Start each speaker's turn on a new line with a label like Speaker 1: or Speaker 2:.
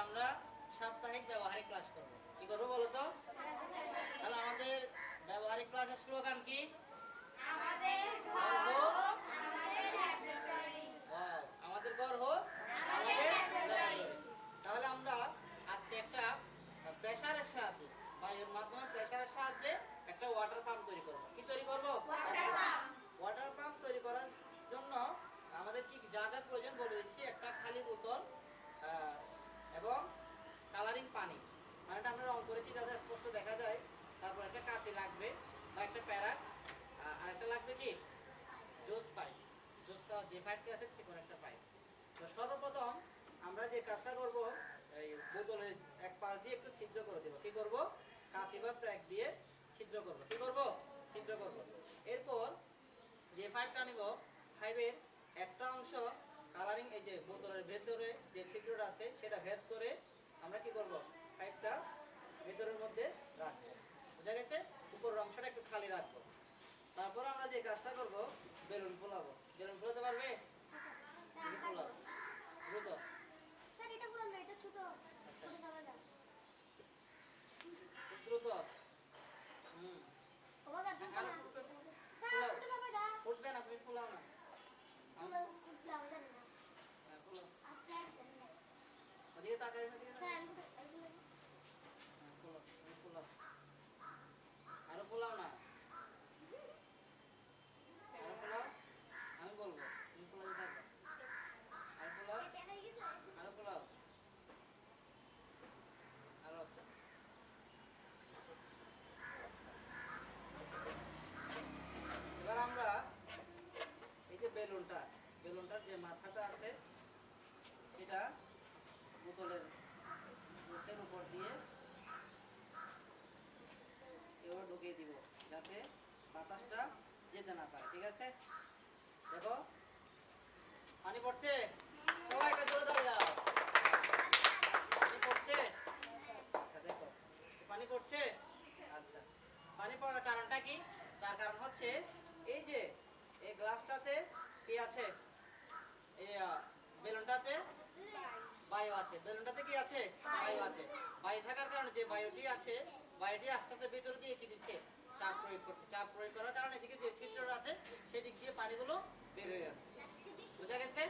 Speaker 1: আমরা সাপ্তাহিক ব্যবহারিক ক্লাস করব। কি করবো বলো তো? তাহলে আমাদের ব্যবহারিক ক্লাসের স্লোগান কি?
Speaker 2: আমাদের ঘর হোক আমাদের ল্যাবরেটরি।
Speaker 1: ওয়াও, আমাদের ঘর হোক আমাদের ল্যাবরেটরি। তাহলে আমরা আজকে একটা প্রেসারের সাহায্যে, বায়ুর মাধ্যমে প্রেসারের সাহায্যে একটা ওয়াটার পাম্প তৈরি করব। কি তৈরি করব?
Speaker 2: Water pump.
Speaker 1: ওয়াটার পাম্প তৈরি করার জন্য আমাদের কি যা যা প্রয়োজন বলে দিচ্ছি। একটা খালি বোতল এবং কালারিং পানি, পানিটা আমরা রং করেছি যাতে স্পষ্ট দেখা যায়। তারপর একটা কাঁচি লাগবে বা একটা প্যারাক, আর একটা লাগবে কি জোস পাইপ। জোস যে পাইপটা আছে চিকন একটা পাইপ। তো সর্বপ্রথম আমরা যে কাজটা করব, এই বোতলের এক পাশ দিয়ে একটু ছিদ্র করে দেব। কি করব? কাঁচি বা প্যাক দিয়ে ছিদ্র করব। কি করব? ছিদ্র করব। এরপর যে পাইপটা নিব, পাইপের একটা অংশ কালারিং, এই যে বোতলের ভেতরে যে ছিদ্রটা আছে সেটা ভেদ করে আমরা কি করব? পাইপটা ভেতরের মধ্যে রাখবো। বোঝা গেছে? উপরের অংশটা একটু খালি রাখবো। তারপর আমরা যে কাজটা করব, বেলুন ফোলাবো। বেলুন ফোলাতে পারবে? ফোলাও দ্রুত।
Speaker 2: স্যার এটা পুরো না, এটা ছোট।
Speaker 1: আচ্ছা,
Speaker 2: ছোট সাবান দাও।
Speaker 1: খুব দ্রুত। হুম,
Speaker 2: ও বাবা ফুটবে না। স্যার
Speaker 1: ফোলাও।
Speaker 2: ছোট সাবান দাও।
Speaker 1: ফুটবে না, তুমি ফোলাও না।
Speaker 2: পুরো ফুটবে আমি জানি না।
Speaker 1: হ্যাঁ, ফোলাও।
Speaker 2: আচ্ছা জানি না।
Speaker 1: ওদিকে তাকাই না, দিকে
Speaker 2: স্যার
Speaker 1: তাকাই।
Speaker 2: আমি তো এগুলো
Speaker 1: হ্যাঁ, ফোলাও, তুমি ফোলাও। আরো ফোলাও না, আরো ফোলাও। আমি বলবো, তুমি ফোলাতে থাকো। আরো ফোলাও,
Speaker 2: এটা হয়ে গেছে।
Speaker 1: আরো ফোলাও, আরো। এবার আমরা এই যে বেলুনটার যে মাথাটা আছে সেটা বোতলের মুখের উপর দিয়ে এভাবে ঢুকিয়ে দিব যাতে বাতাসটা যেতে না পারে। ঠিক আছে? দেখো পানি পড়ছে, সবাই একটা জোরে দাও যাও। পানি পড়ছে? আচ্ছা, দেখো পানি পড়ছে। আচ্ছা, পানি পড়ার কারণটা কি? তার কারণ হচ্ছে এই যে এই গ্লাসটাতে কি আছে, এই বেলুনটাতে বায়ু আছে। বেলুনটাতে কি আছে? বায়ু আছে। বায়ু থাকার কারণে যে বায়ুটি আছে, বায়ুটি আস্তে আস্তে ভিতর দিয়ে কি দিচ্ছে? চাপ প্রয়োগ করছে। চাপ প্রয়োগ করার কারণে এদিকে যে ছিদ্রটা আছে সেদিক দিয়ে পানিগুলো বের হয়ে যাচ্ছে। বোঝা গেছে?